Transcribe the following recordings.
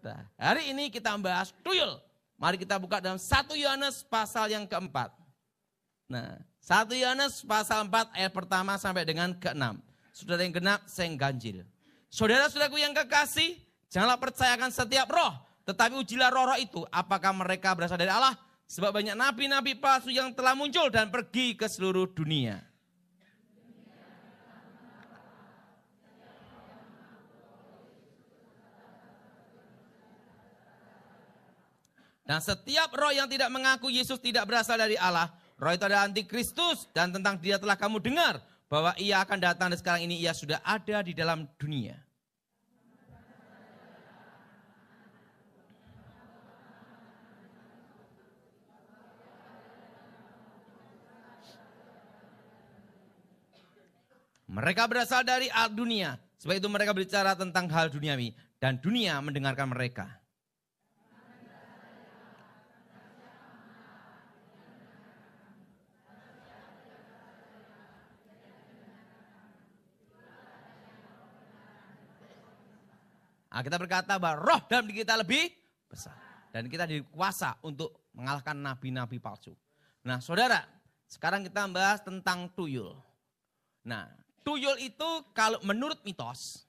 Nah, hari ini kita membahas tuyul. Mari kita buka dalam 1 Yohanes pasal yang keempat. Nah, 1 Yohanes pasal 4 ayat pertama sampai dengan ke-6. Saudara yang genap, sing ganjil. Saudara-saudaraku yang kekasih, janganlah percayakan setiap roh, tetapi ujilah roh-roh itu, apakah mereka berasal dari Allah? Sebab banyak nabi-nabi palsu yang telah muncul dan pergi ke seluruh dunia. Dan setiap roh yang tidak mengaku Yesus tidak berasal dari Allah, roh itu adalah antikristus, dan tentang dia telah kamu dengar bahwa ia akan datang dan sekarang ini ia sudah ada di dalam dunia. Mereka berasal dari dunia, sebab itu mereka berbicara tentang hal duniawi, dan dunia mendengarkan mereka. Nah, kita berkata bahwa roh dalam diri kita lebih besar. Dan kita dikuasa untuk mengalahkan nabi-nabi palsu. Nah saudara, sekarang kita membahas tentang tuyul. Nah, tuyul itu kalau menurut mitos,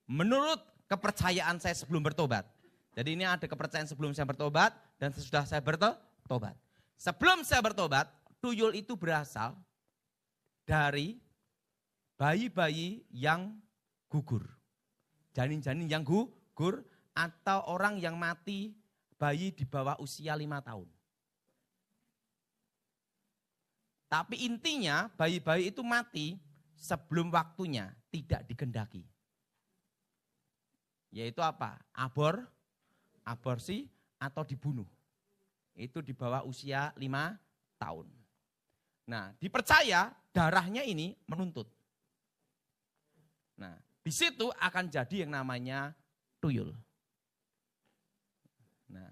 menurut kepercayaan saya sebelum bertobat. Jadi ini ada kepercayaan sebelum saya bertobat dan sesudah saya bertobat. Sebelum saya bertobat, tuyul itu berasal dari bayi-bayi yang gugur. Janin-janin yang gugur atau orang yang mati bayi di bawah usia 5 tahun. Tapi intinya bayi-bayi itu mati sebelum waktunya, tidak dikehendaki. Yaitu apa? Aborsi atau dibunuh. Itu di bawah usia 5 tahun. Nah, dipercaya darahnya ini menuntut. Nah, di situ akan jadi yang namanya tuyul. Nah,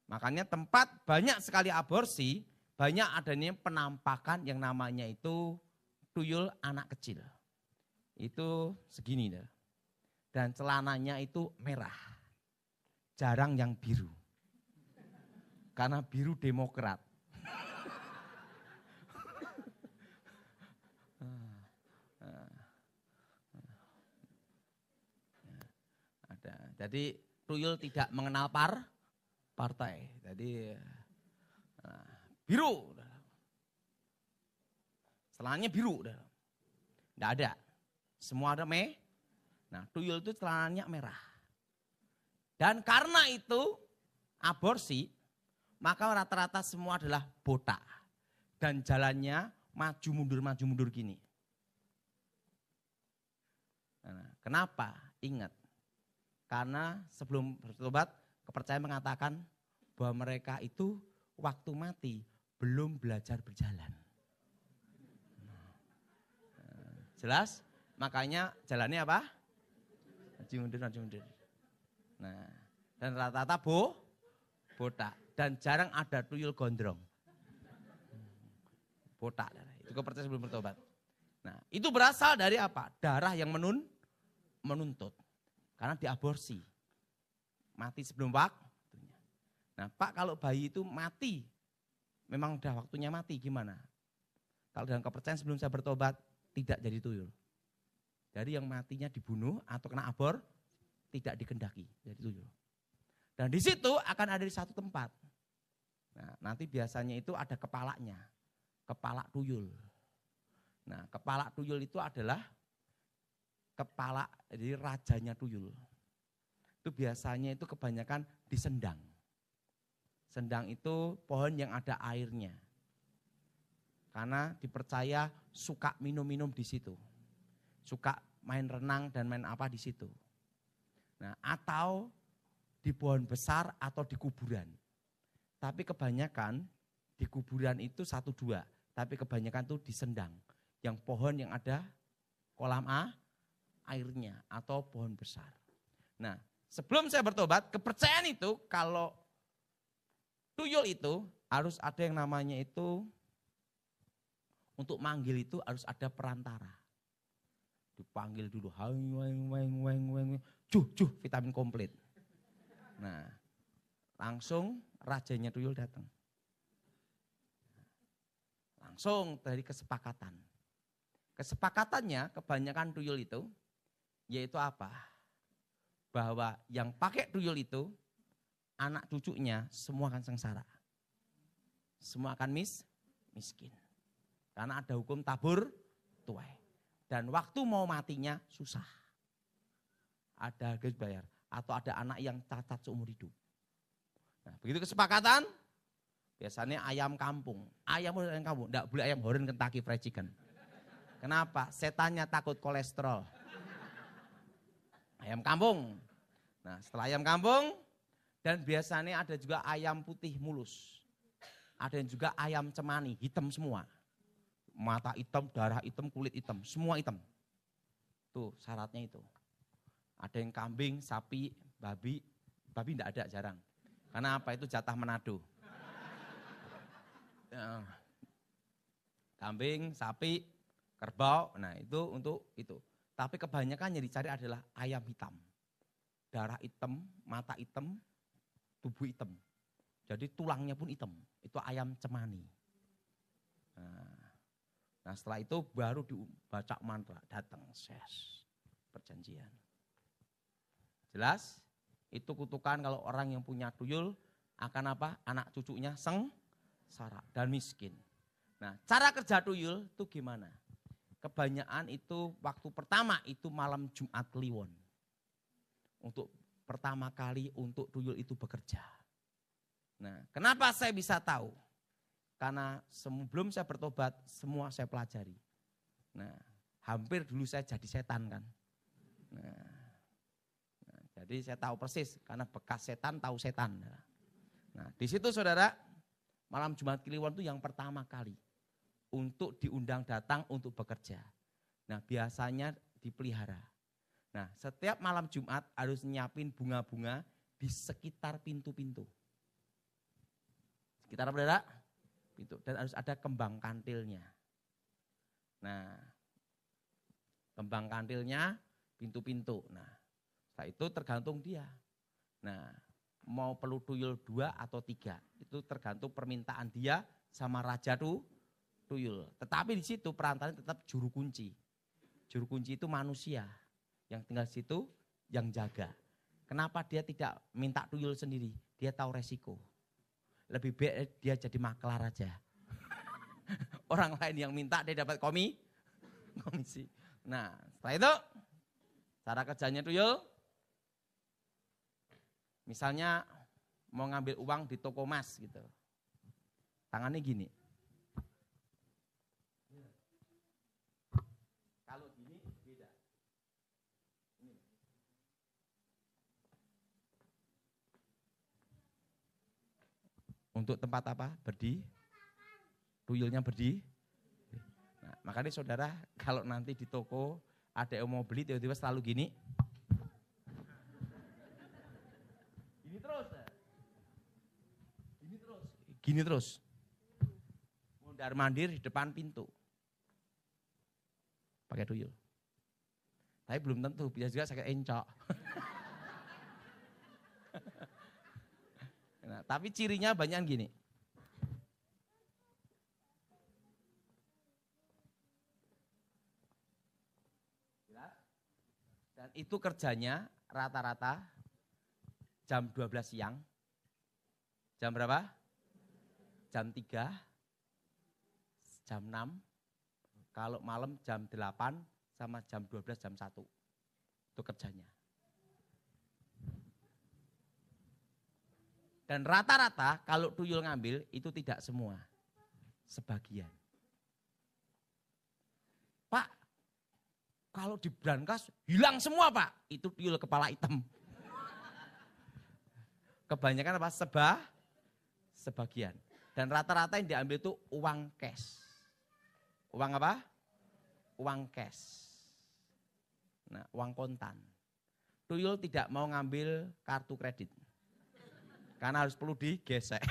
makanya tempat banyak sekali aborsi, banyak adanya penampakan yang namanya itu tuyul anak kecil. Itu segini. Dan celananya itu merah. Jarang yang biru. Karena biru Demokrat. Jadi tuyul tidak mengenal partai. Jadi biru. Celananya biru. Tidak ada. Semua ada Nah, tuyul itu celananya merah. Dan karena itu aborsi, maka rata-rata semua adalah botak. Dan jalannya maju mundur gini. Nah, kenapa? Ingat. Karena sebelum bertobat, kepercayaan mengatakan bahwa mereka itu waktu mati belum belajar berjalan. Jelas? Makanya jalannya apa? Maju mundur. Nah, dan rata-rata botak. Dan jarang ada tuyul gondrong. Botak. Itu kepercayaan sebelum bertobat. Nah, itu berasal dari apa? Darah yang menuntut. Karena diaborsi. Mati sebelum waktunya. Nah Pak, kalau bayi itu mati, memang udah waktunya mati, gimana? Kalau dalam kepercayaan sebelum saya bertobat, tidak jadi tuyul. Jadi yang matinya dibunuh atau kena tidak dikehendaki, jadi tuyul. Dan di situ akan ada di satu tempat. Nah nanti biasanya itu ada kepalanya, kepala tuyul. Nah kepala tuyul itu adalah kepala, jadi rajanya tuyul. Itu biasanya itu kebanyakan di sendang. Sendang itu pohon yang ada airnya. Karena dipercaya suka minum-minum di situ. Suka main renang dan main apa di situ. Nah, atau di pohon besar atau di kuburan. Tapi kebanyakan di kuburan itu 1-2. Tapi kebanyakan itu di sendang. Yang pohon yang ada kolam airnya atau pohon besar. Nah, sebelum saya bertobat, kepercayaan itu kalau tuyul itu harus ada yang namanya itu, untuk manggil itu harus ada perantara. Dipanggil dulu, weng, juh, vitamin komplit. Nah, langsung rajanya tuyul datang. Langsung dari kesepakatan. Kesepakatannya kebanyakan tuyul itu, yaitu apa? Bahwa yang pakai tuyul itu, anak cucunya semua akan sengsara. Semua akan miskin. Karena ada hukum tabur tuai. Dan waktu mau matinya susah. Ada harga bayar. Atau ada anak yang cacat seumur hidup. Nah, begitu kesepakatan, biasanya ayam kampung. Ayam kampung, enggak boleh ayam horn Kentucky Fried Chicken. Kenapa? Setannya takut kolesterol. Ayam kampung. Nah, setelah ayam kampung, dan biasanya ada juga ayam putih mulus. Ada yang juga ayam cemani, hitam semua. Mata hitam, darah hitam, kulit hitam, semua hitam. Tuh syaratnya itu. Ada yang kambing, sapi, babi enggak ada, jarang. Karena apa? Itu jatah Manado. Kambing, sapi, kerbau, nah itu untuk itu. Tapi kebanyakan yang dicari adalah ayam hitam. Darah hitam, mata hitam, tubuh hitam. Jadi tulangnya pun hitam. Itu ayam cemani. Nah setelah itu baru dibaca mantra, datang ses, perjanjian. Jelas? Itu kutukan kalau orang yang punya tuyul akan apa? Anak cucunya sengsara dan miskin. Nah cara kerja tuyul itu gimana? Kebanyakan itu waktu pertama itu malam Jumat Kliwon. Untuk pertama kali untuk tuyul itu bekerja. Nah kenapa saya bisa tahu? Karena sebelum saya bertobat, semua saya pelajari. Nah, hampir dulu saya jadi setan kan. Nah, jadi saya tahu persis, karena bekas setan tahu setan. Nah, di situ saudara, malam Jumat Kliwon itu yang pertama kali. Untuk diundang datang untuk bekerja. Nah, biasanya dipelihara. Nah, setiap malam Jumat harus nyiapin bunga-bunga di sekitar pintu-pintu. Sekitar apa saudara? Itu. Dan harus ada kembang kantilnya. Nah, kembang kantilnya pintu-pintu. Nah, setelah itu tergantung dia. Nah, mau perlu tuyul 2 atau 3. Itu tergantung permintaan dia sama raja tuyul. Tetapi di situ perantaranya tetap juru kunci. Juru kunci itu manusia yang tinggal di situ, yang jaga. Kenapa dia tidak minta tuyul sendiri? Dia tahu resiko. Lebih baik dia jadi maklar aja. Orang lain yang minta dia dapat komisi. Nah setelah itu cara kerjanya tuyul. Misalnya mau ngambil uang di toko emas gitu. Tangannya gini. Kalau gini beda. Ini. Untuk tempat apa? Tuyulnya berdiri. Nah, makanya saudara kalau nanti di toko ada yang mau beli tiba-tiba selalu gini. Gini terus. Gini terus. Mondar-mandir di depan pintu. Pakai tuyul. Tapi belum tentu, bisa juga sakit encok. Nah, tapi cirinya banyak gini. Dan itu kerjanya rata-rata jam 12 siang. Jam berapa? Jam 3, jam 6. Kalau malam jam 8 sama jam 12, jam 1. Itu kerjanya. Dan rata-rata kalau tuyul ngambil itu tidak semua, sebagian. Pak, kalau di brankas hilang semua Pak, itu tuyul kepala hitam. Kebanyakan apa? Sebagian. Dan rata-rata yang diambil itu uang cash. Uang apa? Uang cash. Nah, uang kontan. Tuyul tidak mau ngambil kartu kredit. Karena harus perlu digesek.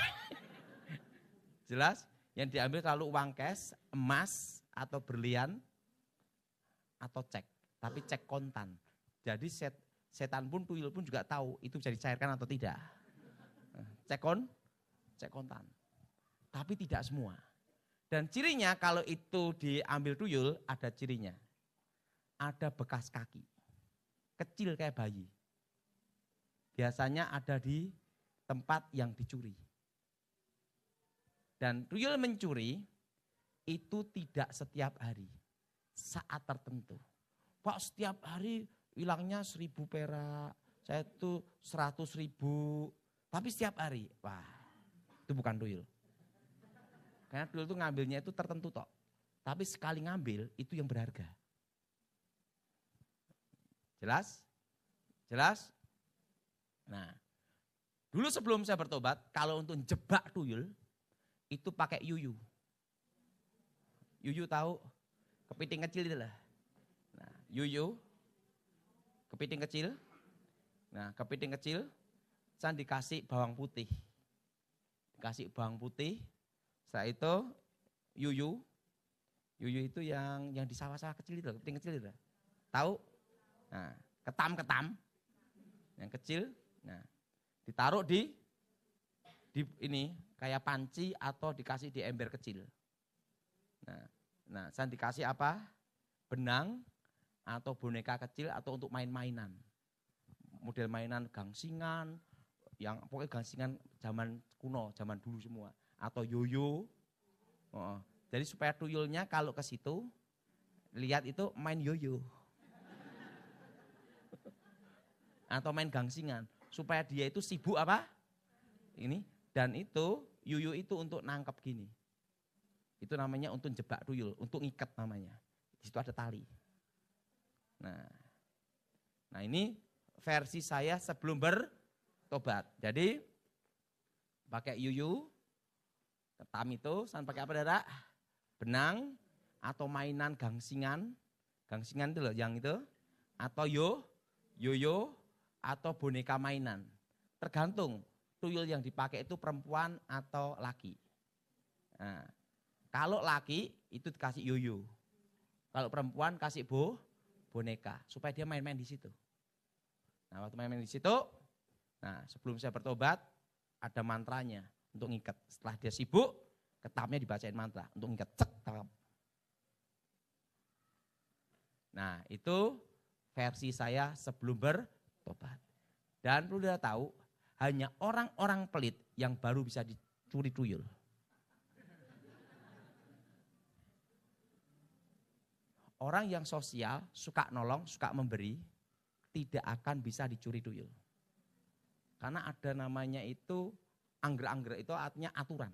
Jelas? Yang diambil selalu uang cash, emas, atau berlian, atau cek. tapi cek kontan. Jadi setan pun, tuyul pun juga tahu itu bisa dicairkan atau tidak. Cek kontan. Tapi tidak semua. Dan cirinya kalau itu diambil tuyul ada cirinya. Ada bekas kaki. Kecil kayak bayi. Biasanya ada di tempat yang dicuri. Dan tuyul mencuri itu tidak setiap hari. Saat tertentu. Pak, setiap hari hilangnya 1.000 perak. Saya itu 100.000. Tapi setiap hari. Wah, itu bukan tuyul. Karena tuyul itu ngambilnya itu tertentu tok. Tapi sekali ngambil itu yang berharga. Jelas? Jelas? Nah, dulu sebelum saya bertobat, kalau untuk jebak tuyul, itu pakai yuyu. Yuyu tahu? Kepiting kecil itu lah. Nah, yuyu, kepiting kecil. Nah, kepiting kecil, saya dikasih bawang putih. Dikasih bawang putih. Setelah itu yuyu. Yuyu itu yang di sawah-sawah kecil itu, kepiting kecil itu. Tahu? Nah, ketam. Yang kecil. Nah, ditaruh di ini kayak panci atau dikasih di ember kecil. Nah, saya dikasih apa? Benang atau boneka kecil atau untuk main-mainan. Model mainan gangsingan, yang pokoknya gangsingan zaman kuno, zaman dulu semua. Atau yoyo. Jadi supaya tuyulnya kalau ke situ, lihat itu main yoyo. Atau main gangsingan. Supaya dia itu sibuk apa? Ini. Dan itu, yuyu itu untuk nangkep gini. Itu namanya untuk jebak tuyul, untuk ngikat namanya. Di situ ada tali. Nah ini versi saya sebelum bertobat. Jadi pakai yuyu, ketam itu, saya pakai apa Dara? Benang atau mainan gangsingan. Gangsingan itu loh yang itu. Atau yoyo atau boneka mainan. Tergantung tuyul yang dipakai itu perempuan atau laki. Nah, kalau laki itu dikasih yoyo. Kalau perempuan kasih boneka supaya dia main-main di situ. Nah, waktu main-main di situ, nah sebelum saya bertobat ada mantranya untuk ngikat. Setelah dia sibuk, ketamnya dibacain mantra untuk ngikat. Cek, takap. Nah, itu versi saya sebelum bertobat. Dan perlu dia tahu, hanya orang-orang pelit yang baru bisa dicuri tuyul. Orang yang sosial, suka nolong, suka memberi, tidak akan bisa dicuri tuyul. Karena ada namanya itu, anggrek-anggrek itu artinya aturan.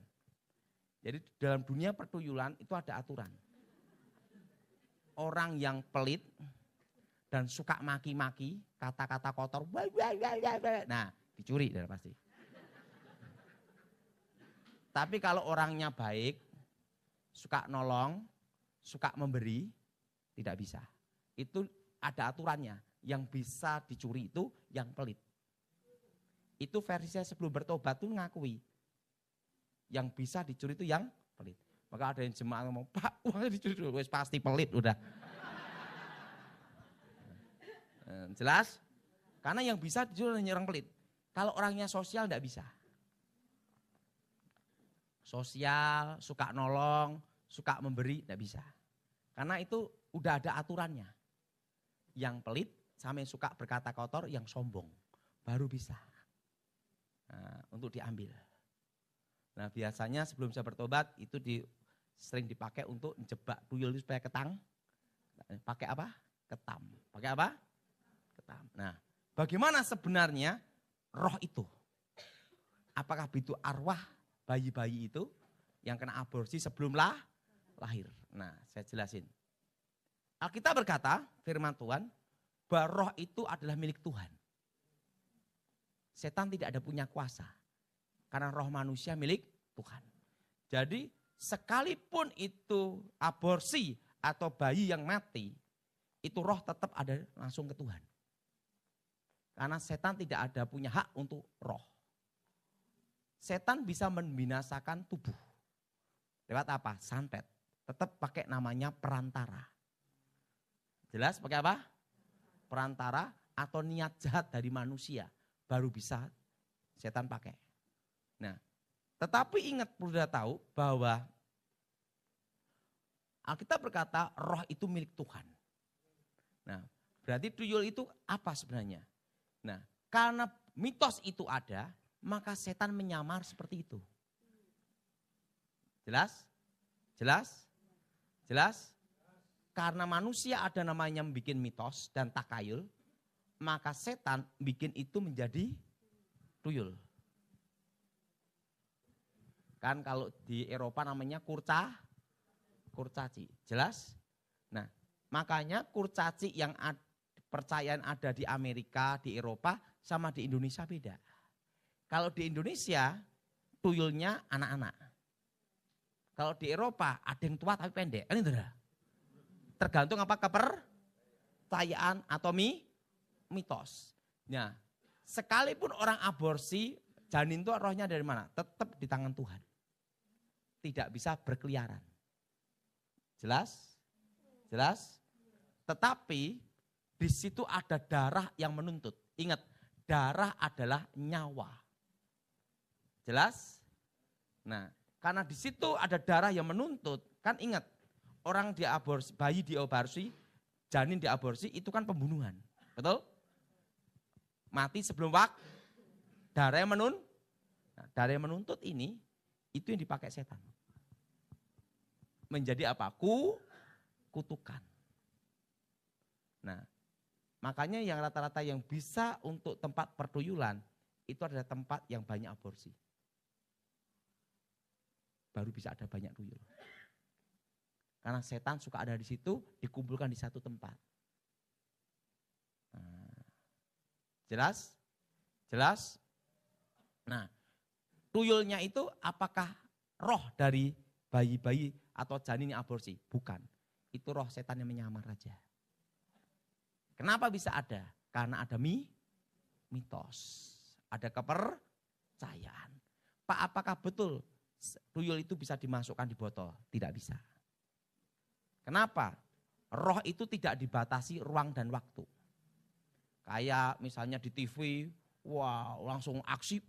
Jadi dalam dunia pertuyulan itu ada aturan. Orang yang pelit dan suka maki-maki, kata-kata kotor, nah dicuri dan pasti. Tapi kalau orangnya baik, suka nolong, suka memberi, tidak bisa. Itu ada aturannya. Yang bisa dicuri itu yang pelit. Itu versi saya sebelum bertobat tuh ngakui. Yang bisa dicuri itu yang pelit. Maka ada yang jemaah ngomong, Pak uangnya dicuri dulu, pasti pelit udah. Jelas? Karena yang bisa dicuri hanya orang pelit. Kalau orangnya sosial enggak bisa. Sosial, suka nolong, suka memberi, enggak bisa. Karena itu udah ada aturannya. Yang pelit sama yang suka berkata kotor, yang sombong. Baru bisa. Nah, untuk diambil. Nah biasanya sebelum saya bertobat itu sering dipakai untuk jebak tuyul supaya ketang. Pakai apa? Ketam. Pakai apa? Ketam. Nah bagaimana sebenarnya roh itu? Apakah itu arwah bayi-bayi itu yang kena aborsi sebelum lahir? Nah saya jelasin. Alkitab berkata, firman Tuhan, bahwa roh itu adalah milik Tuhan. Setan tidak ada punya kuasa. Karena roh manusia milik Tuhan. Jadi sekalipun itu aborsi atau bayi yang mati, itu roh tetap ada langsung ke Tuhan. Karena setan tidak ada punya hak untuk roh. Setan bisa membinasakan tubuh. Lewat apa? Santet. Tetap pakai namanya perantara. Jelas pakai apa? perantara atau niat jahat dari manusia baru bisa setan pakai. Nah, tetapi ingat perlu tahu bahwa Alkitab berkata roh itu milik Tuhan. Nah, berarti tuyul itu apa sebenarnya? Nah, karena mitos itu ada, maka setan menyamar seperti itu. Jelas? Jelas? Jelas? Karena manusia ada namanya bikin mitos dan takayul, maka setan bikin itu menjadi tuyul. Kan kalau di Eropa namanya kurcaci. Jelas? Nah, makanya kurcaci yang percayaan ada di Amerika, di Eropa sama di Indonesia beda. Kalau di Indonesia tuyulnya anak-anak. Kalau di Eropa ada yang tua tapi pendek. Ini tergantung apa kepercayaan atau mitos. Nah, sekalipun orang aborsi, janin itu rohnya dari mana? Tetap di tangan Tuhan. Tidak bisa berkeliaran. Jelas? Jelas? Tetapi di situ ada darah yang menuntut. Ingat, darah adalah nyawa. Jelas? Nah, karena di situ ada darah yang menuntut, kan ingat, orang diaborsi, bayi diaborsi, janin diaborsi, itu kan pembunuhan. Betul? Mati sebelum waktu. Darah yang darah yang menuntut ini, itu yang dipakai setan. Menjadi apa? Kutukan. Nah, makanya yang rata-rata yang bisa untuk tempat pertuyulan, itu adalah tempat yang banyak aborsi. Baru bisa ada banyak tuyul. Karena setan suka ada di situ, dikumpulkan di satu tempat. Nah, jelas? Jelas? Nah, tuyulnya itu apakah roh dari bayi-bayi atau janin yang aborsi? Bukan. Itu roh setan yang menyamar aja. Kenapa bisa ada? Karena ada mitos. Ada kepercayaan. Pak, apakah betul tuyul itu bisa dimasukkan di botol? Tidak bisa. Kenapa? Roh itu tidak dibatasi ruang dan waktu. Kayak misalnya di TV, wah langsung aksi,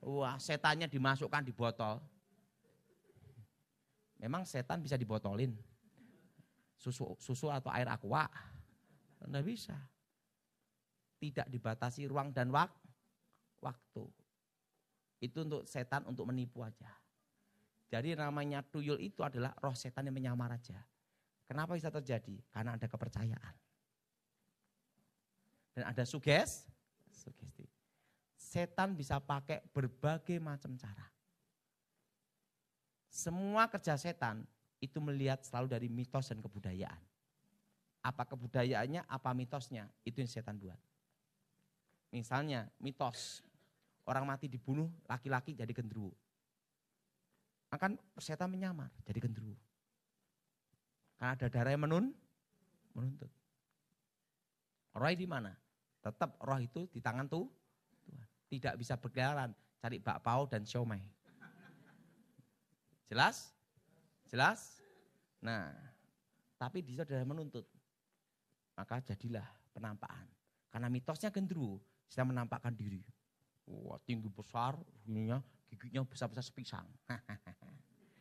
wah setannya dimasukkan di botol. Memang setan bisa dibotolin? Susu atau air aqua? Tidak bisa. Tidak dibatasi ruang dan waktu. Itu untuk setan untuk menipu aja. Jadi namanya tuyul itu adalah roh setan yang menyamar aja. Kenapa bisa terjadi? Karena ada kepercayaan. Dan ada sugesti. Setan bisa pakai berbagai macam cara. Semua kerja setan itu melihat selalu dari mitos dan kebudayaan. Apa kebudayaannya, apa mitosnya, itu yang setan buat. Misalnya mitos, orang mati dibunuh, laki-laki jadi genderuwo. Akan setan menyamar, jadi genderuwo. Karena ada darah yang menuntut. Roh di mana? Tetap roh itu di tangan Tuhan. Tidak bisa berkeliaran, cari bakpao dan siomay. Jelas? Jelas? Nah, tapi dia sudah menuntut. Maka jadilah penampakan. Karena mitosnya genderuwo, sedang menampakkan diri. Wah, tinggi besar, giginya besar-besar sepisang.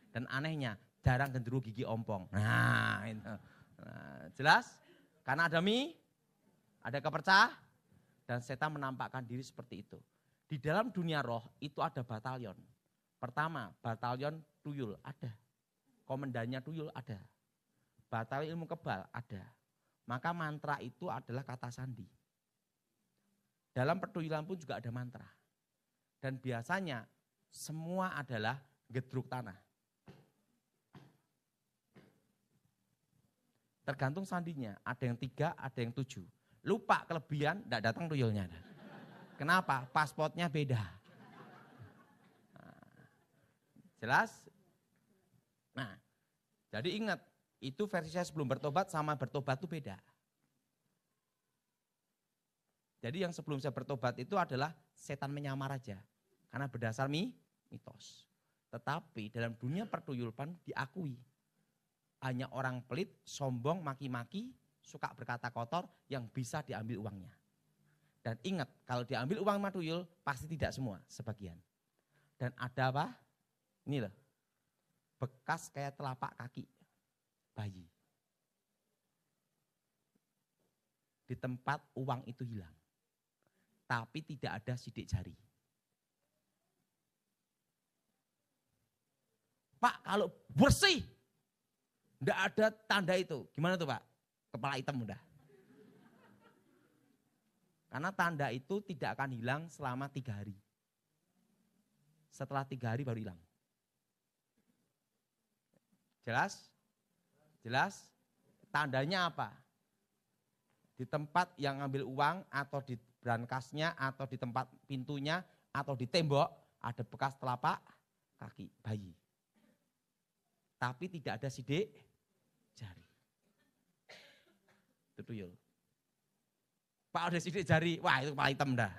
Dan anehnya, jarang genderuwo gigi ompong. Nah, itu. Nah, jelas? Karena ada kepercayaan, dan setan menampakkan diri seperti itu. Di dalam dunia roh itu ada batalion. Pertama, batalion tuyul ada. Komandannya tuyul ada. Batalion ilmu kebal ada. Maka mantra itu adalah kata sandi. Dalam pertuyulan pun juga ada mantra. Dan biasanya semua adalah gedruk tanah. Tergantung sandinya, ada yang 3, ada yang 7. Lupa kelebihan, tidak datang tuyulnya. Kenapa? Pasportnya beda. Jelas? Nah, jadi ingat, itu versi saya sebelum bertobat sama bertobat itu beda. Jadi yang sebelum saya bertobat itu adalah setan menyamar aja. Karena berdasar mitos. Tetapi dalam dunia pertuyulan diakui. Hanya orang pelit, sombong, maki-maki, suka berkata kotor, yang bisa diambil uangnya. Dan ingat, kalau diambil uang sama tuyul, pasti tidak semua, sebagian. Dan ada apa? Ini loh, bekas kayak telapak kaki bayi. Di tempat uang itu hilang. Tapi tidak ada sidik jari. Pak, kalau bersih, enggak ada tanda itu. Gimana tuh Pak? Kepala hitam udah. Karena tanda itu tidak akan hilang selama 3 hari. Setelah 3 hari baru hilang. Jelas? Jelas? Tandanya apa? Di tempat yang ngambil uang atau di brankasnya atau di tempat pintunya atau di tembok ada bekas telapak kaki bayi. Tapi tidak ada sidik jari. Itu tuyul. Pak ada sidik jari, wah itu kepala hitam dah.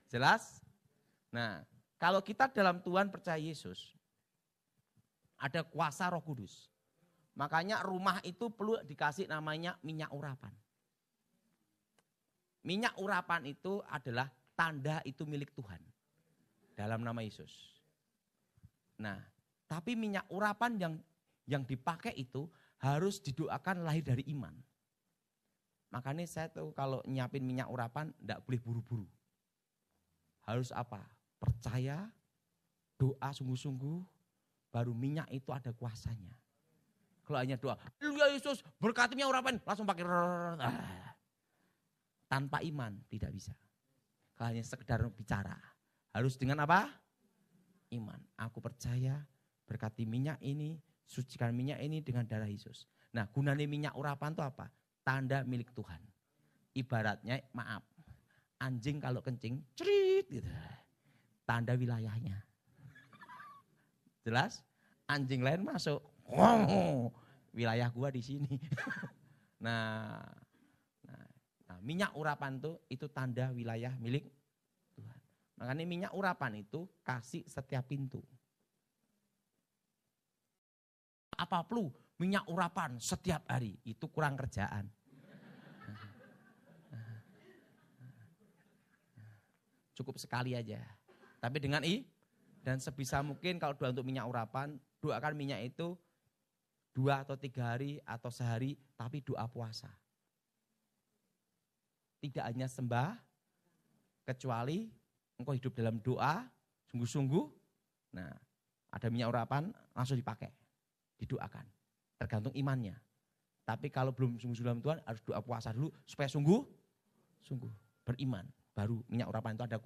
Jelas? Nah, kalau kita dalam Tuhan percaya Yesus, ada kuasa Roh Kudus. Makanya rumah itu perlu dikasih namanya minyak urapan. Minyak urapan itu adalah tanda itu milik Tuhan. Dalam nama Yesus. Nah, tapi minyak urapan yang dipakai itu harus didoakan lahir dari iman. Makanya saya tuh kalau nyiapin minyak urapan enggak boleh buru-buru. Harus apa? Percaya, doa sungguh-sungguh, baru minyak itu ada kuasanya. Kalau hanya doa, ya Yesus berkati minyak urapan, langsung pakai tanpa iman tidak bisa. Kalau hanya sekedar bicara, harus dengan apa? Iman. Aku percaya berkati minyak ini, sucikan minyak ini dengan darah Yesus. Nah, gunanya minyak urapan itu apa? Tanda milik Tuhan. Ibaratnya, maaf, anjing kalau kencing, cerit gitu. Tanda wilayahnya. Jelas? Anjing lain masuk, wilayah gua di sini. Nah, minyak urapan itu tanda wilayah milik Tuhan. Makanya minyak urapan itu kasih setiap pintu. Apa perlu minyak urapan setiap hari? Itu kurang kerjaan. Cukup sekali aja. Tapi dengan dan sebisa mungkin kalau doa untuk minyak urapan, doakan minyak itu 2 atau 3 hari atau sehari, tapi doa puasa. Tidak hanya sembah, kecuali engkau hidup dalam doa, sungguh-sungguh. Nah, ada minyak urapan, langsung dipakai, didoakan. Tergantung imannya. Tapi kalau belum sungguh-sungguh dalam Tuhan, harus doa puasa dulu, supaya sungguh beriman. Baru minyak urapan itu ada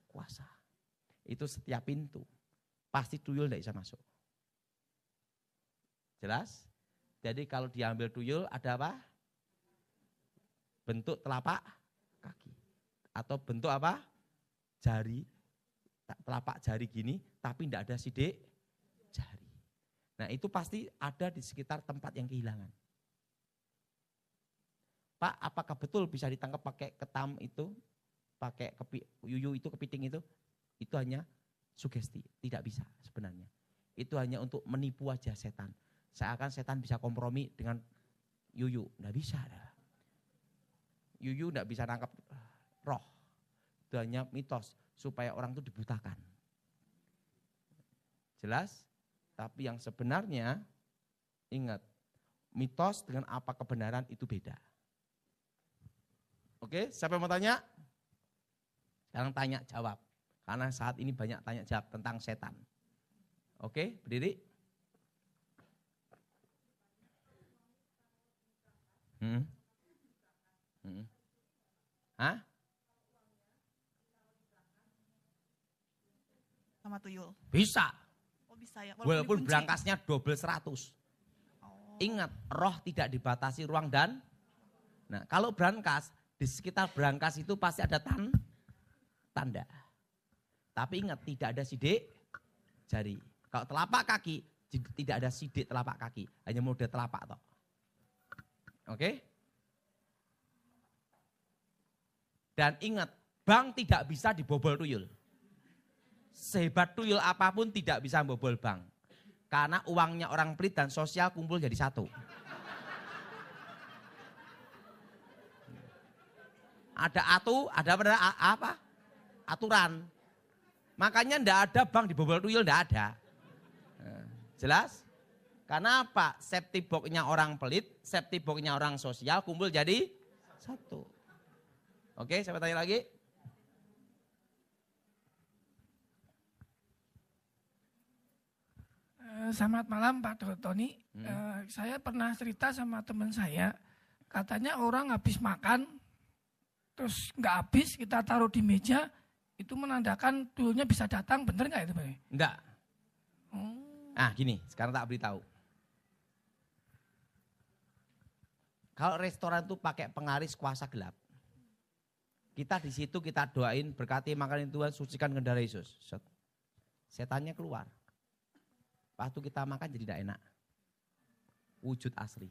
kuasa. Itu setiap pintu. Pasti tuyul tidak bisa masuk. Jelas? Jadi kalau diambil tuyul ada apa? Bentuk telapak kaki. Atau bentuk apa? Jari. Telapak jari gini, tapi tidak ada sidik jari. Nah itu pasti ada di sekitar tempat yang kehilangan. Pak, apakah betul bisa ditangkap pakai ketam itu? Pakai yuyu itu, kepiting itu? Itu hanya sugesti, tidak bisa sebenarnya. Itu hanya untuk menipu aja setan. Seakan setan bisa kompromi dengan yuyu, enggak bisa. Yuyu enggak bisa nangkap roh. Itu hanya mitos supaya orang itu dibutakan. Jelas? Tapi yang sebenarnya ingat, mitos dengan apa kebenaran itu beda. Oke, siapa yang mau tanya? Sekarang tanya jawab. Karena saat ini banyak tanya jawab tentang setan. Oke, berdiri. Hah? Sama tuyul. Bisa. Oh bisa ya. Walaupun berangkasnya double 100. Ingat, roh tidak dibatasi ruang dan. Nah, kalau berangkas, di sekitar berangkas itu pasti ada tanda. Tapi ingat, tidak ada sidik jari. Kalau telapak kaki, tidak ada sidik telapak kaki. Hanya mode telapak toh. Oke? Dan ingat, bank tidak bisa dibobol tuyul. Sehebat tuyul apapun tidak bisa membobol bank. Karena uangnya orang pelit dan sosial kumpul jadi satu. Ada apa? Aturan. Makanya ndak ada bank dibobol tuyul, ndak ada. Jelas? Karena apa? Safety box-nya orang pelit, safety box-nya orang sosial kumpul jadi satu. Oke, siapa tanya lagi? Selamat malam Pak Tony. Saya pernah cerita sama teman saya, katanya orang habis makan, terus nggak habis kita taruh di meja, itu menandakan tuyulnya bisa datang, bener nggak itu Pak? Enggak. Ah gini, sekarang tak beritahu. Kalau restoran tuh pakai pengaris kuasa gelap, kita di situ kita doain berkati makanan Tuhan, sucikan ke darah Yesus. Setannya keluar. Waktu kita makan jadi tidak enak. Wujud asli.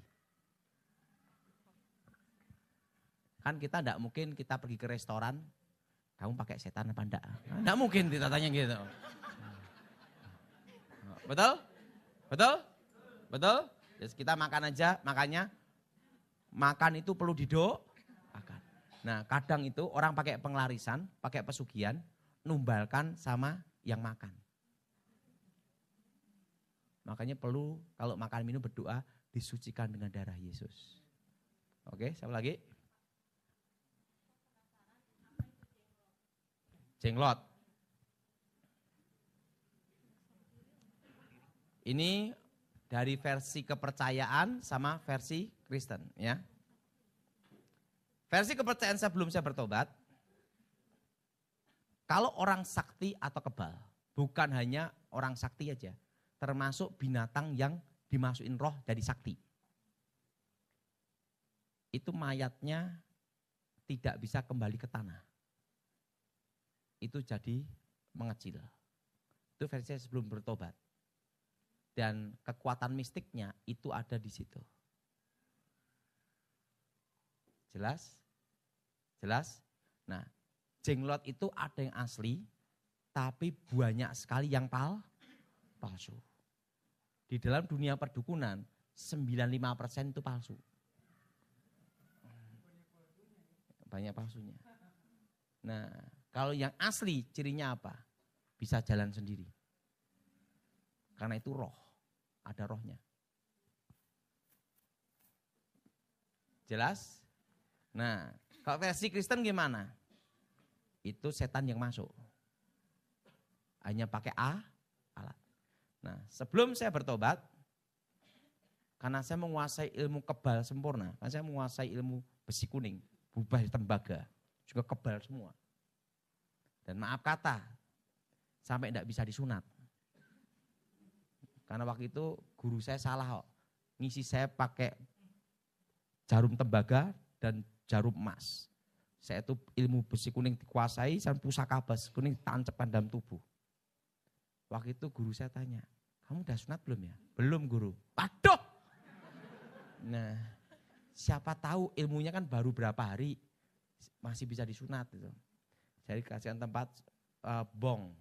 Kan kita tidak mungkin kita pergi ke restoran, kamu pakai setan apa enggak? Tidak mungkin ditanya gitu. Betul? Betul? Betul? Jadi kita makan aja, makanya makan itu perlu didoakan. Nah kadang itu orang pakai penglarisan, pakai pesugihan, numbalkan sama yang makan. Makanya perlu kalau makan minum berdoa disucikan dengan darah Yesus. Oke, siapa lagi? Jenglot. Ini dari versi kepercayaan sama versi Kristen ya. Versi kepercayaan sebelum saya bertobat, kalau orang sakti atau kebal, bukan hanya orang sakti aja, termasuk binatang yang dimasukin roh dari sakti. Itu mayatnya tidak bisa kembali ke tanah. Itu jadi mengecil. Itu versi sebelum bertobat. Dan kekuatan mistiknya itu ada di situ. Jelas? Jelas? Nah, jenglot itu ada yang asli, tapi banyak sekali yang palsu. Di dalam dunia perdukunan, 95% itu palsu. Banyak palsunya. Nah, kalau yang asli cirinya apa? Bisa jalan sendiri. Karena itu roh, ada rohnya. Jelas? Nah, kalau versi Kristen gimana? Itu setan yang masuk. Hanya pakai alat. Nah, sebelum saya bertobat, karena saya menguasai ilmu kebal sempurna, karena saya menguasai ilmu besi kuning, bubah tembaga, juga kebal semua. Dan maaf kata, sampai tidak bisa disunat. Karena waktu itu guru saya salah kok, ngisi saya pakai jarum tembaga dan jarum emas. Saya itu ilmu besi kuning dikuasai, dan pusaka besi kuning tancapkan dalam tubuh. Waktu itu guru saya tanya, kamu udah sunat belum ya? Belum guru. Waduh! Nah, siapa tahu ilmunya kan baru berapa hari masih bisa disunat gitu. Jadi kasihkan tempat bong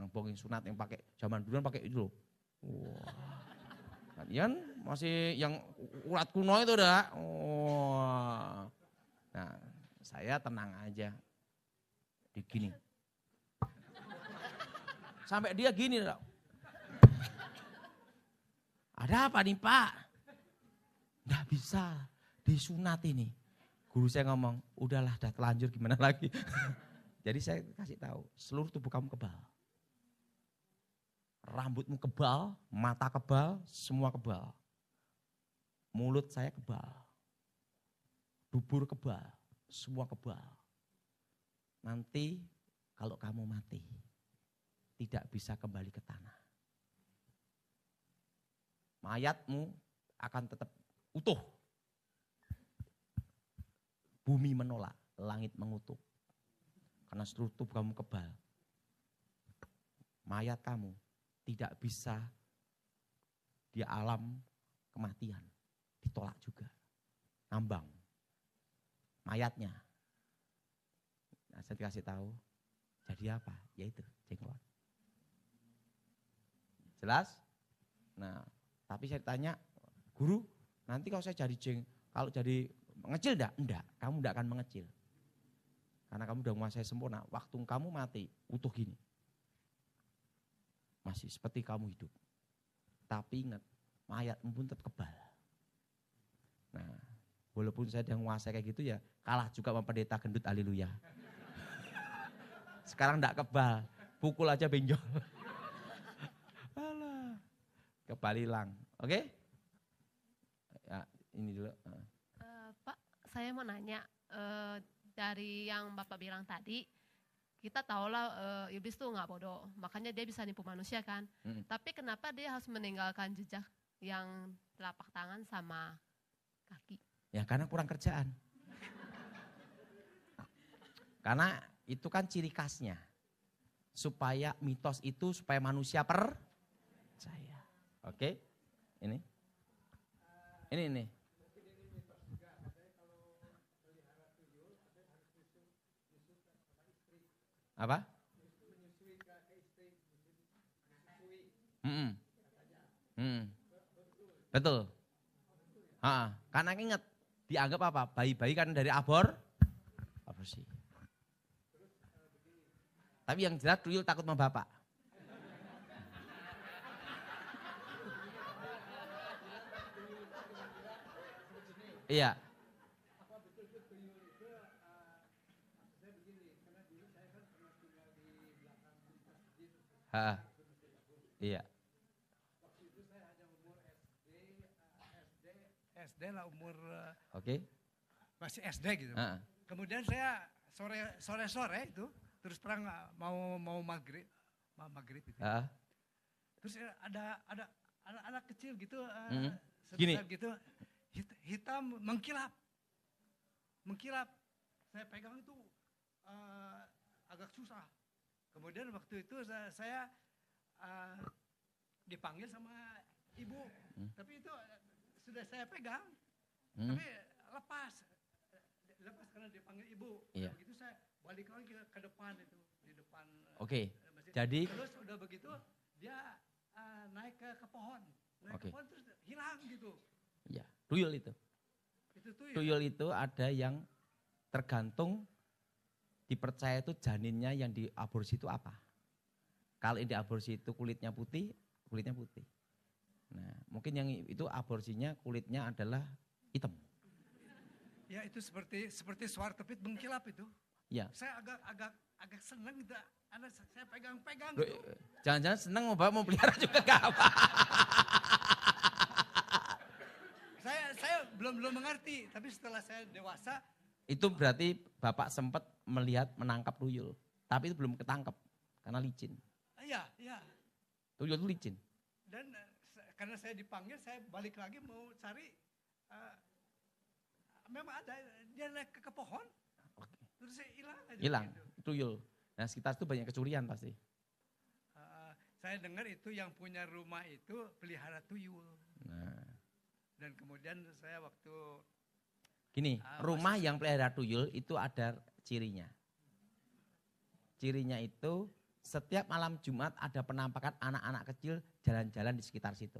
yang sunat yang pakai zaman dulu pakai itu loh. Wah. Kan masih yang urat kuno itu udah. Wah. Nah, saya tenang aja. Gini. Sampai dia gini. Ada apa nih Pak? Nggak bisa disunat ini. Guru saya ngomong, udahlah udah telanjur gimana lagi. Jadi saya kasih tahu, seluruh tubuh kamu kebal. Rambutmu kebal, mata kebal, semua kebal. Mulut saya kebal. Dubur kebal, semua kebal. Nanti kalau kamu mati, tidak bisa kembali ke tanah. Mayatmu akan tetap utuh. Bumi menolak, langit mengutuk. Karena seluruh tubuh kamu kebal. Mayat kamu tidak bisa di alam kematian. Ditolak juga. Ngambang. Mayatnya. Nah, saya dikasih tahu. Jadi apa? Yaitu jenglot. Jelas? Nah, tapi saya tanya, guru, nanti kalau saya jadi kalau jadi mengecil enggak? Enggak, kamu enggak akan mengecil. Karena kamu udah menguasai sempurna, waktu kamu mati, utuh gini. Masih seperti kamu hidup. Tapi ingat, mayatmu pun tetap kebal. Nah, walaupun saya udah menguasai kayak gitu ya, kalah juga sama pendeta gendut, haleluya. Sekarang enggak kebal, pukul aja benjol. Alah, kebal hilang, oke? Ya, ini dulu. Pak, saya mau nanya, dari yang Bapak bilang tadi, kita tahulah iblis tuh nggak bodoh, makanya dia bisa nipu manusia kan. Tapi kenapa dia harus meninggalkan jejak yang telapak tangan sama kaki? Ya karena kurang kerjaan. Karena itu kan ciri khasnya. Supaya mitos itu, supaya manusia percaya. Oke, ini. Apa? Betul. Karena ingat, dianggap apa? Bayi-bayi kan dari aborsi. Tapi yang jelas tuyul takut sama bapak. Iya. Iya. SD lah umur Oke. masih SD gitu. Kemudian saya sore itu terus terang mau maghrib itu. Terus ada anak-anak kecil gitu Gini. gitu hitam mengkilap. Saya pegang itu agak susah. Kemudian waktu itu saya dipanggil sama ibu, tapi itu sudah saya pegang, tapi lepas karena dipanggil ibu. Iya. Begitu saya balik lagi ke depan itu, di depan. Oke. masjid. Jadi Terus udah begitu dia naik ke pohon, ke pohon terus hilang gitu. Iya, tuyul itu. Itu Tuyul itu ada yang tergantung dipercaya itu janinnya yang diaborsi itu apa. Kalau yang diaborsi itu kulitnya putih. Nah, mungkin yang itu aborsinya kulitnya adalah hitam. Ya itu seperti suara tepit mengkilap itu. Ya. Saya agak senang gitu. Saya pegang-pegang Loh, gitu. jangan-jangan senang mau pelihara juga gak apa. Saya belum mengerti, tapi setelah saya dewasa. Itu berarti Bapak sempat menangkap tuyul. Tapi itu belum ketangkep karena licin. Iya. Tuyul itu licin. Dan karena saya dipanggil, saya balik lagi mau cari. Memang ada, dia naik ke pohon. Oke. Terus saya hilang aja. Hilang, gitu. tuyul. Nah sekitar itu banyak kecurian pasti. Saya dengar itu yang punya rumah itu pelihara tuyul. Nah. Dan kemudian saya waktu Gini, rumah yang pelihara tuyul itu ada cirinya. Cirinya itu setiap malam Jumat ada penampakan anak-anak kecil jalan-jalan di sekitar situ.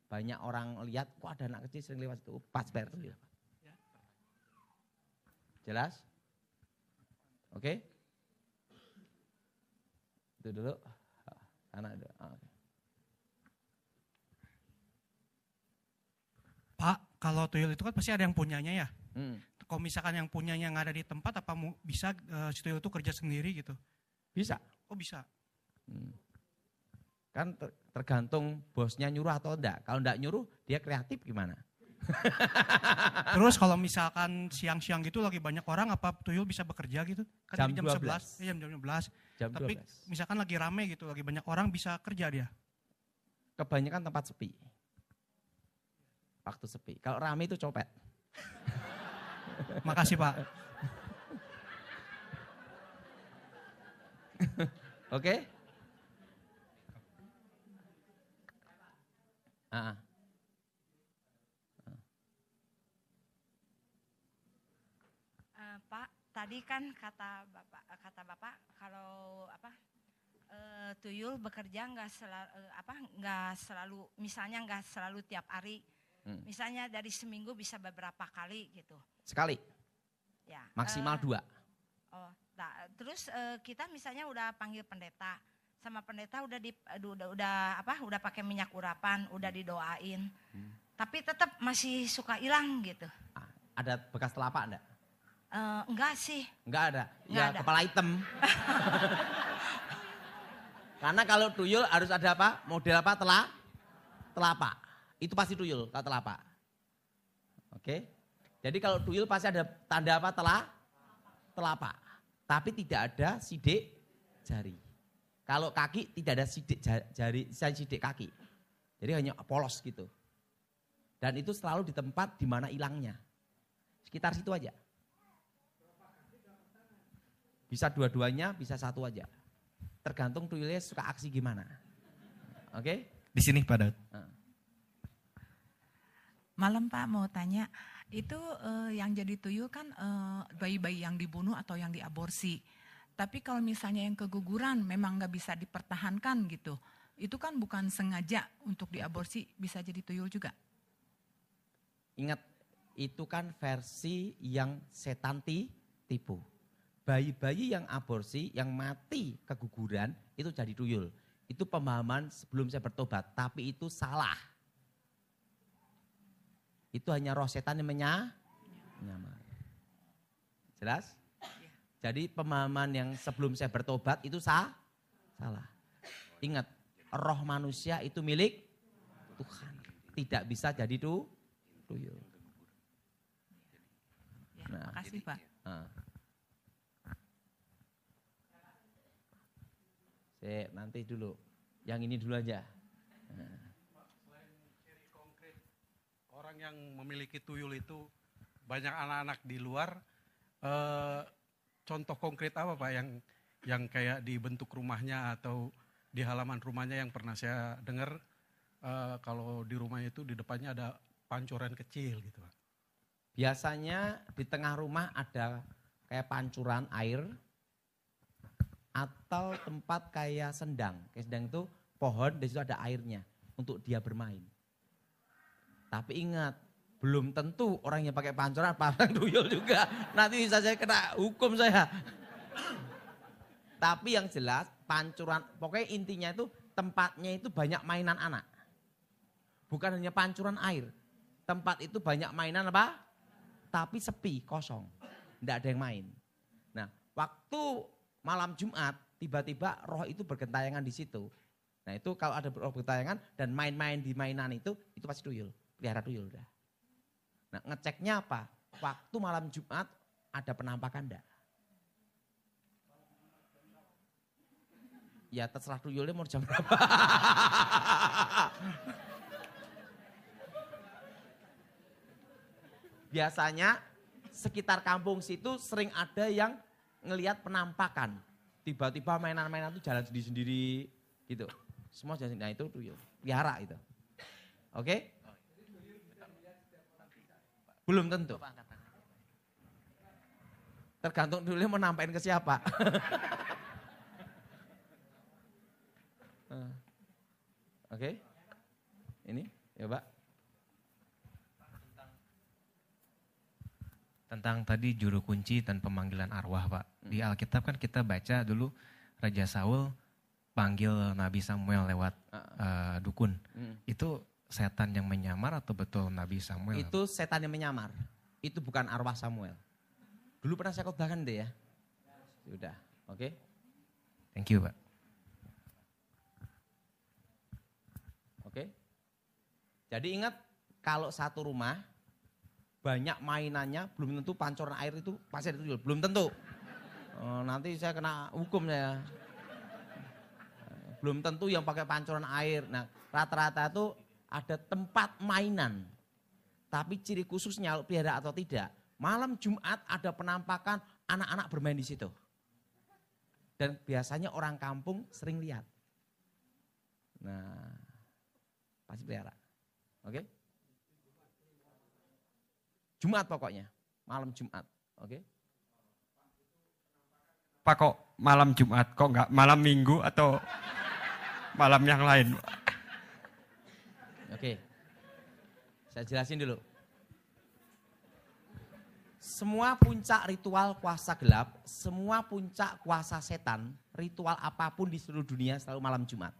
Banyak orang lihat, kok ada anak kecil sering lewat situ. Pas bayar tuyul. Jelas? Oke? Itu dulu. Anak itu. Okay. Pak, kalau tuyul itu kan pasti ada yang punyanya ya. Kalau misalkan yang punyanya nggak ada di tempat, apa bisa si tuyul itu kerja sendiri gitu? Bisa. Oh bisa. Kan tergantung bosnya nyuruh atau enggak. Kalau enggak nyuruh, dia kreatif gimana? Terus kalau misalkan siang-siang gitu lagi banyak orang, apa tuyul bisa bekerja gitu? Kan Jam 12. Jam 12. Jam Tapi 12. misalkan lagi rame gitu, lagi banyak orang bisa kerja dia. Kebanyakan tempat sepi. Waktu sepi. Kalau rame itu copet. Makasih Pak. Oke? Pak, tadi kan kata Bapak kalau tuyul bekerja nggak selalu misalnya nggak selalu tiap hari. Misalnya dari seminggu bisa beberapa kali gitu. Sekali. Ya. Maksimal 2. terus kita misalnya udah panggil pendeta, sama pendeta udah pakai minyak urapan, udah didoain, tapi tetap masih suka hilang gitu. Ada bekas telapak enggak? Enggak sih. Enggak ada. Enggak Ya ada. kepala hitam. Karena kalau tuyul harus ada apa? Model apa? Telapak. Itu pasti tuyul, kalau telapak. Oke. Jadi kalau tuyul pasti ada tanda apa? Telapak. Tapi tidak ada sidik jari. Kalau kaki tidak ada sidik jari, sidik kaki. Jadi hanya polos gitu. Dan itu selalu di tempat di mana hilangnya. Sekitar situ aja. Bisa dua-duanya, bisa satu aja. Tergantung tuyulnya suka aksi gimana. Oke? Di sini Pak Daud. Malam Pak, mau tanya, itu yang jadi tuyul kan bayi-bayi yang dibunuh atau yang diaborsi. Tapi kalau misalnya yang keguguran memang nggak bisa dipertahankan gitu, itu kan bukan sengaja untuk diaborsi, bisa jadi tuyul juga. Ingat, itu kan versi yang setan tipu. Bayi-bayi yang aborsi, yang mati keguguran, itu jadi tuyul. Itu pemahaman sebelum saya bertobat, tapi itu salah. Itu hanya roh setan yang menyamar. Jelas? Jadi pemahaman yang sebelum saya bertobat itu salah. Ingat, roh manusia itu milik Tuhan. Tidak bisa jadi tuyul. Ya, makasih Pak. Nanti dulu. Yang ini dulu aja. Selain ciri konkret orang yang memiliki tuyul itu banyak anak-anak di luar. Contoh konkret apa Pak yang kayak di bentuk rumahnya atau di halaman rumahnya yang pernah saya dengar kalau di rumahnya itu di depannya ada pancuran kecil gitu Pak. Biasanya di tengah rumah ada kayak pancuran air atau tempat kayak sendang. Kayak sendang itu pohon, di situ ada airnya untuk dia bermain. Tapi ingat, belum tentu orang yang pakai pancuran pasang tuyul juga. Nanti bisa saya kena hukum saya. Tapi yang jelas pancuran, pokoknya intinya itu tempatnya itu banyak mainan anak. Bukan hanya pancuran air. Tempat itu banyak mainan apa? Tapi sepi, kosong. Tidak ada yang main. Nah, waktu malam Jumat tiba-tiba roh itu bergentayangan di situ. Nah itu kalau ada roh bergentayangan dan main-main di mainan itu pasti tuyul. Pelihara tuyul udah. Nah ngeceknya apa? Waktu malam Jumat ada penampakan enggak? Ya terserah tuyulnya mau jam berapa. Biasanya sekitar kampung situ sering ada yang ngelihat penampakan. Tiba-tiba mainan-mainan itu jalan sendiri-sendiri gitu. Semua jalan sendiri. Nah itu tuyul. Pelihara itu. Oke? Belum tentu. Tergantung dulu mau nampain ke siapa. Oke? Ini ya Pak. Tentang tadi juru kunci dan pemanggilan arwah Pak. Di Alkitab kan kita baca dulu Raja Saul panggil Nabi Samuel lewat dukun. Itu setan yang menyamar atau betul Nabi Samuel? Itu setan yang menyamar. Itu bukan arwah Samuel. Dulu pernah saya khotbahkan deh ya. Sudah, oke. Thank you Pak. Oke. Jadi ingat kalau satu rumah banyak mainannya, belum tentu pancuran air itu pasti ada tuyul. Belum tentu. Nanti saya kena hukum saya. Belum tentu yang pakai pancuran air. Nah rata-rata itu ada tempat mainan. Tapi ciri khususnya pelihara atau tidak. Malam Jumat ada penampakan anak-anak bermain di situ. Dan biasanya orang kampung sering lihat. Nah pasti pelihara. Oke? Jumat pokoknya, malam Jumat, oke? Pak kok malam Jumat, kok enggak malam Minggu atau malam yang lain? Oke, saya jelasin dulu. semua puncak ritual kuasa gelap, semua puncak kuasa setan, ritual apapun di seluruh dunia selalu malam Jumat.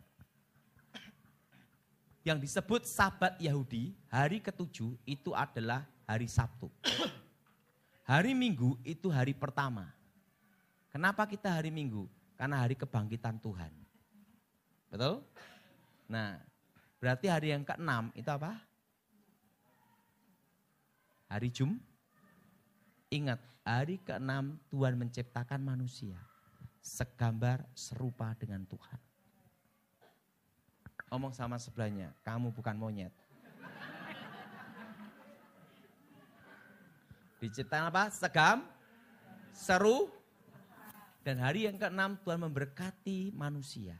Yang disebut Sabat Yahudi, hari ke-7 itu adalah hari Sabtu. Hari Minggu itu hari pertama. Kenapa kita hari Minggu? Karena hari kebangkitan Tuhan. Betul? Nah, berarti hari yang ke-6 itu apa? Hari Jumat. Ingat, hari ke-6 Tuhan menciptakan manusia. Segambar serupa dengan Tuhan. Omong sama sebelahnya, kamu bukan monyet. Diciptakan apa? Seru. Dan hari yang ke-6 Tuhan memberkati manusia.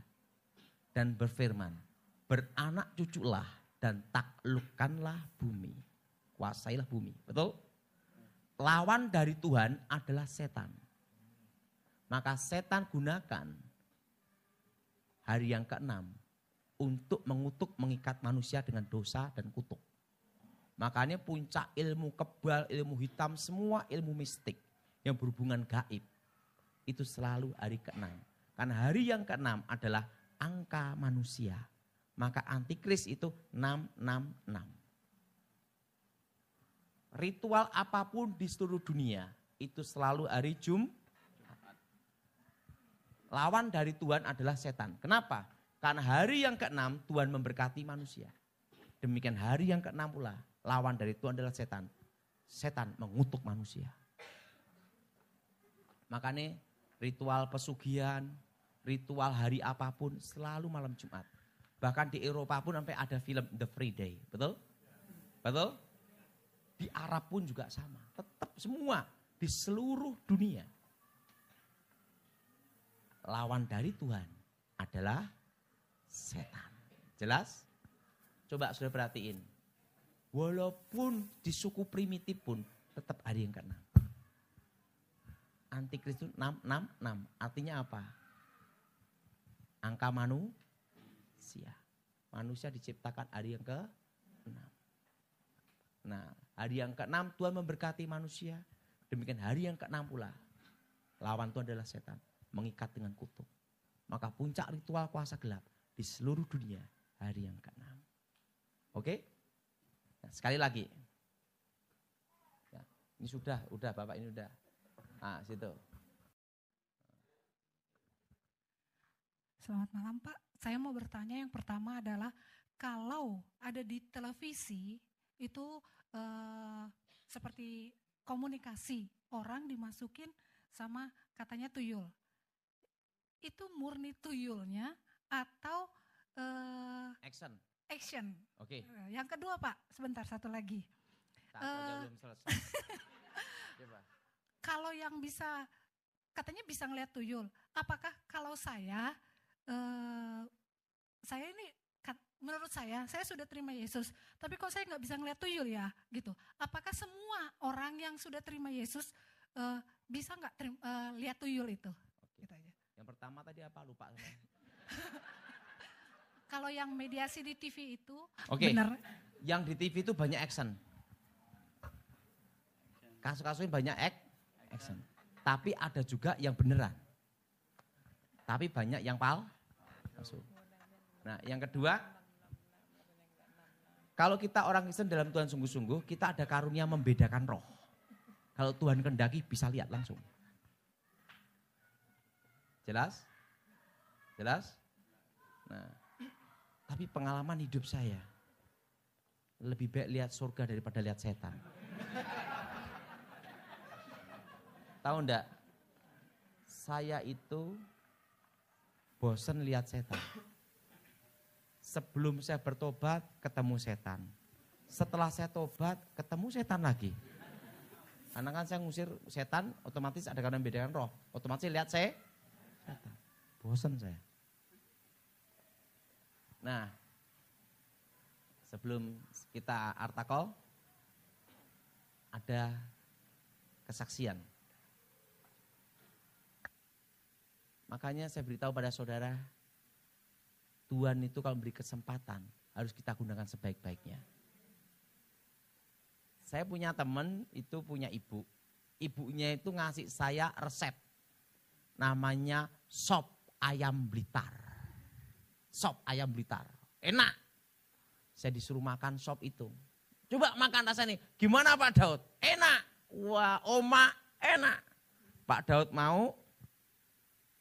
Dan berfirman, beranak cuculah dan taklukkanlah bumi. Kuasailah bumi, betul? Lawan dari Tuhan adalah setan. Maka setan gunakan hari yang ke-6 untuk mengutuk, mengikat manusia dengan dosa dan kutuk. Makanya puncak ilmu kebal, ilmu hitam, semua ilmu mistik yang berhubungan gaib itu selalu hari ke-6. Karena hari yang ke-6 adalah angka manusia. Maka antikris itu 666. Ritual apapun di seluruh dunia itu selalu hari Jumat. Lawan dari Tuhan adalah setan. Kenapa? Karena hari yang ke-6 Tuhan memberkati manusia. Demikian hari yang ke-6 pula lawan dari Tuhan adalah setan. Setan mengutuk manusia. Makanya ritual pesugihan, ritual hari apapun selalu malam Jumat. Bahkan di Eropa pun sampai ada film The Free Day. Betul? Betul? Di Arab pun juga sama. Tetap semua di seluruh dunia. Lawan dari Tuhan adalah setan. Jelas? Coba sudah perhatiin. Walaupun di suku primitif pun tetap hari yang ke-6. Antikristus 666. Artinya apa? Angka manusia. Manusia diciptakan hari yang ke-6. Nah, hari yang ke-6 Tuhan memberkati manusia. Demikian hari yang ke-6 pula. Lawan Tuhan adalah setan. Mengikat dengan kutuk. Maka puncak ritual kuasa gelap di seluruh dunia hari yang ke-6. Oke? Nah, sekali lagi. Ya, ini sudah Bapak ini sudah. Nah, situ. Selamat malam Pak. Saya mau bertanya yang pertama adalah kalau ada di televisi itu seperti komunikasi orang dimasukin sama katanya tuyul. Itu murni tuyulnya atau action. Oke. Yang kedua Pak, sebentar satu lagi. Belum selesai. Coba. Kalau yang bisa katanya bisa ngeliat tuyul, apakah kalau saya ini menurut saya sudah terima Yesus, tapi kok saya nggak bisa ngeliat tuyul ya, gitu. Apakah semua orang yang sudah terima Yesus bisa nggak lihat tuyul itu? Oke. Gitu aja. Yang pertama tadi apa? Lupa. Kalau yang mediasi di TV itu, benar. Yang di TV itu banyak action. Kasus-kasusnya banyak action. Tapi ada juga yang beneran. Tapi banyak yang palsu. Nah, yang kedua, kalau kita orang Kristen dalam Tuhan sungguh-sungguh, kita ada karunia membedakan roh. Kalau Tuhan kehendaki bisa lihat langsung. Jelas? Jelas? Nah, tapi pengalaman hidup saya, lebih baik lihat surga daripada lihat setan. Tahu enggak? Saya itu bosan lihat setan. Sebelum saya bertobat, ketemu setan. Setelah saya tobat, ketemu setan lagi. Karena kan saya ngusir setan, otomatis ada karena membedakan roh. Otomatis lihat setan. Bosan saya. Nah, sebelum kita artikel, ada kesaksian. Makanya saya beritahu pada saudara, Tuhan itu kalau memberi kesempatan, harus kita gunakan sebaik-baiknya. Saya punya teman, itu punya ibu. ibunya itu ngasih saya resep. Namanya sop ayam Blitar. Sop ayam Blitar. Enak. Saya disuruh makan sop itu. Coba makan rasanya. Gimana Pak Daud? Enak. Wah, Oma enak. Pak Daud mau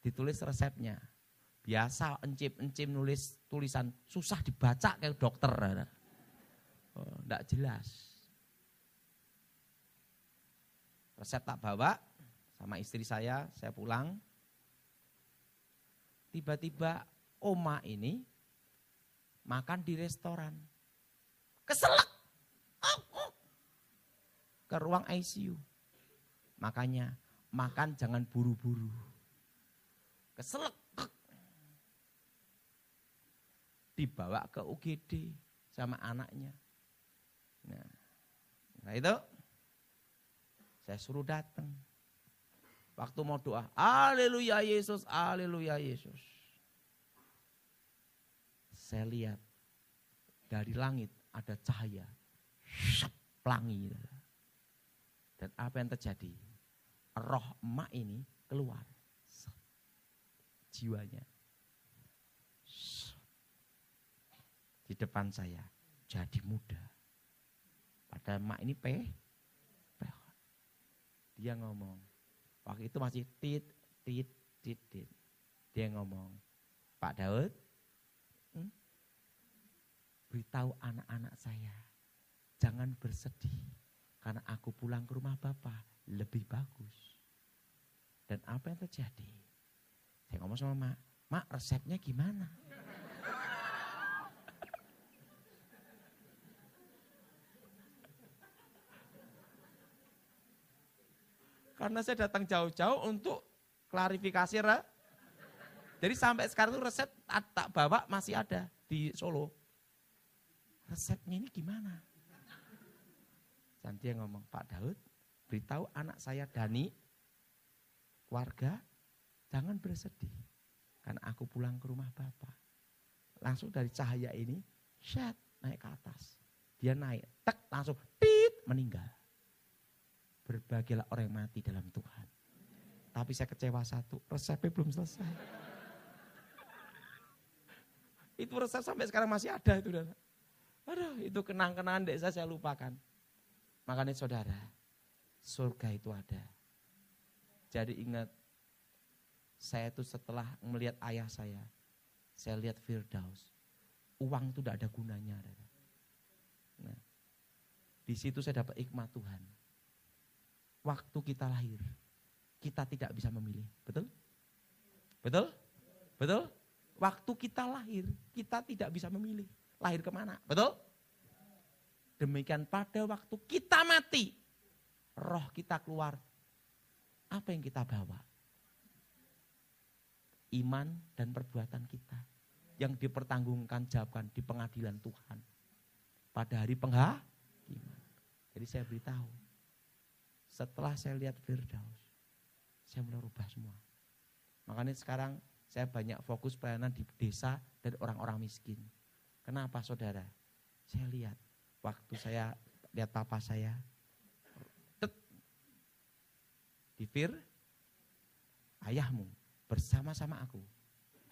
ditulis resepnya. Biasa encim-encim nulis tulisan. Susah dibaca kayak dokter. Enggak jelas. Resep tak bawa sama istri saya pulang. Tiba-tiba Oma ini makan di restoran. Keselak. Ke ruang ICU. Makanya makan jangan buru-buru. Keselak. Dibawa ke UGD sama anaknya. Nah itu saya suruh datang. Waktu mau doa, haleluya Yesus, haleluya Yesus. Saya lihat dari langit ada cahaya, pelangi. Dan apa yang terjadi? Roh emak ini keluar. Jiwanya. Di depan saya, jadi muda. Padahal emak ini dia ngomong. Waktu itu masih tit. Dia ngomong, Pak Daud, beritahu anak-anak saya, jangan bersedih. Karena aku pulang ke rumah Bapak, lebih bagus. Dan apa yang terjadi? Saya ngomong sama Mak, resepnya gimana? Karena saya datang jauh-jauh untuk klarifikasi. Jadi sampai sekarang itu resep tak bawa masih ada di Solo. Resepnya ini gimana? Dan dia ngomong, Pak Daud, beritahu anak saya Dani, warga, jangan bersedih. Karena aku pulang ke rumah Bapak. Langsung dari cahaya ini, naik ke atas. Dia naik, langsung, meninggal. Berbahagialah orang yang mati dalam Tuhan. Tapi saya kecewa satu, resepnya belum selesai. Itu resep sampai sekarang masih ada itu. Aduh, itu kenang-kenangan dek saya lupakan. Makanya saudara, surga itu ada. Jadi ingat, saya itu setelah melihat ayah saya lihat Firdaus. Uang itu tidak ada gunanya. Nah, di situ saya dapat hikmat Tuhan. Waktu kita lahir, kita tidak bisa memilih. Betul? Betul? Betul? Waktu kita lahir, kita tidak bisa memilih. Lahir kemana? Betul? Demikian pada waktu kita mati, roh kita keluar. Apa yang kita bawa? Iman dan perbuatan kita. Yang dipertanggungjawabkan di pengadilan Tuhan. Pada hari penghakiman. Jadi saya beritahu. Setelah saya lihat Firdaus, saya mulai rubah semua. Makanya sekarang saya banyak fokus pelayanan di desa dan orang-orang miskin. Kenapa saudara? Saya lihat, waktu saya lihat papa saya, di ayahmu bersama-sama aku.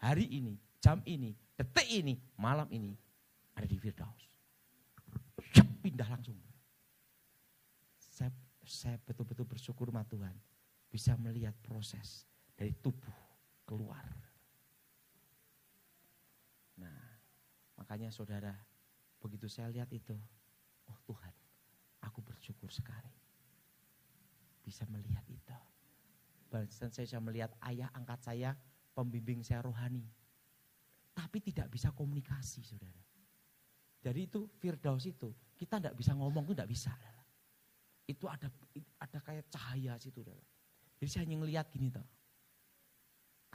Hari ini, jam ini, detik ini, malam ini, ada di Firdaus. Pindah langsung. Saya betul-betul bersyukur sama Tuhan. Bisa melihat proses dari tubuh keluar. Nah, makanya saudara, begitu saya lihat itu, oh Tuhan, aku bersyukur sekali. Bisa melihat itu. Bahkan saya bisa melihat ayah angkat saya, pembimbing saya rohani. Tapi tidak bisa komunikasi, saudara. Jadi itu Firdaus itu, kita tidak bisa ngomong, itu tidak bisa. Itu ada kayak cahaya situ. Jadi saya hanya ngelihat gini toh.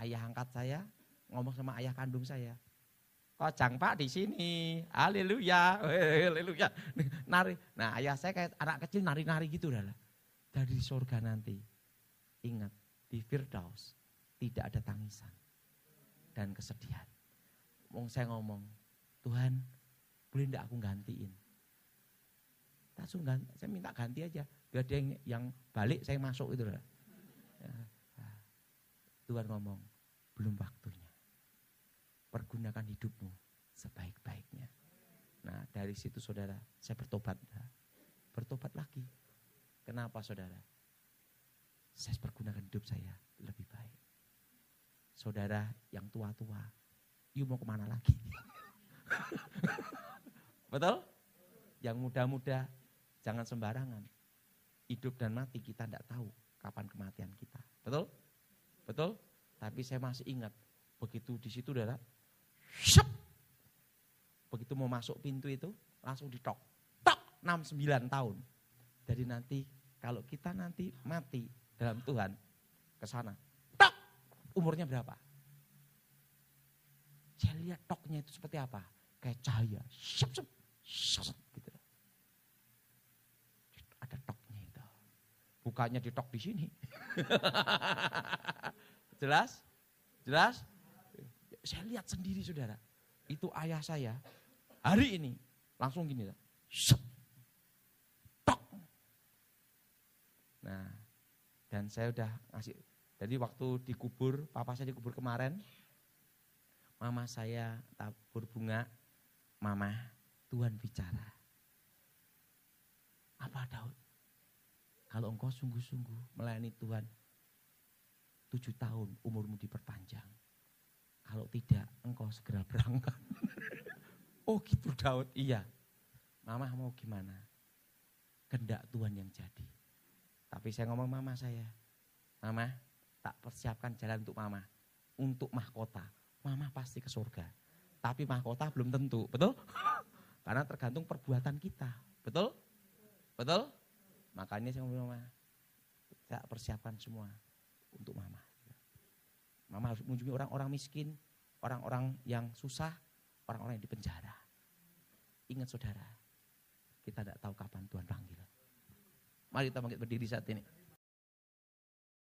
Ayah angkat saya ngomong sama ayah kandung saya. Kojang Pak di sini. Haleluya. Haleluya. Nari. Nah, ayah saya kayak anak kecil nari-nari gitu dah. Dari surga nanti. Ingat, di Firdaus tidak ada tangisan dan kesedihan. Saya ngomong, Tuhan, boleh enggak aku gantiin? Langsung ganti, saya minta ganti aja. Gak ada yang balik, saya masuk itu. Ya. Tuhan ngomong, belum waktunya. Pergunakan hidupmu sebaik-baiknya. Nah dari situ saudara, saya bertobat. Bertobat lagi. Kenapa saudara? Saya pergunakan hidup saya lebih baik. Saudara yang tua-tua, you mau kemana lagi? Betul? Yang muda-muda, jangan sembarangan. Hidup dan mati kita tidak tahu kapan kematian kita. Betul? Betul? Tapi saya masih ingat, begitu di situ saudara, begitu mau masuk pintu itu, langsung ditok. Tok, 69 tahun. Jadi nanti, kalau kita nanti mati dalam Tuhan, ke sana, tok, umurnya berapa? Saya lihat toknya itu seperti apa? Kayak cahaya, gitu. Ada toknya itu. Bukannya ditok di sini. Jelas? Jelas? Saya lihat sendiri saudara. Itu ayah saya hari ini langsung gini. Tok. Nah, dan saya udah ngasih. Jadi waktu dikubur, papa saya dikubur kemarin. Mama saya tabur bunga. Mama, Tuhan bicara. Apa Daud? Kalau engkau sungguh-sungguh melayani Tuhan, 7 tahun umurmu diperpanjang. Kalau tidak, engkau segera berangkat. Oh gitu Daud, iya. Mama mau gimana? Kehendak Tuhan yang jadi. Tapi saya ngomong mama saya, Mama, tak persiapkan jalan untuk mama. Untuk mahkota, mama pasti ke surga. Tapi mahkota belum tentu, betul? Karena tergantung perbuatan kita, betul? Betul? Makanya saya ngomong mama, saya persiapkan semua untuk mama. Mama harus mengunjungi orang-orang miskin, orang-orang yang susah, orang-orang yang di penjara. Ingat saudara, kita tidak tahu kapan Tuhan panggil. Mari kita bangkit berdiri saat ini.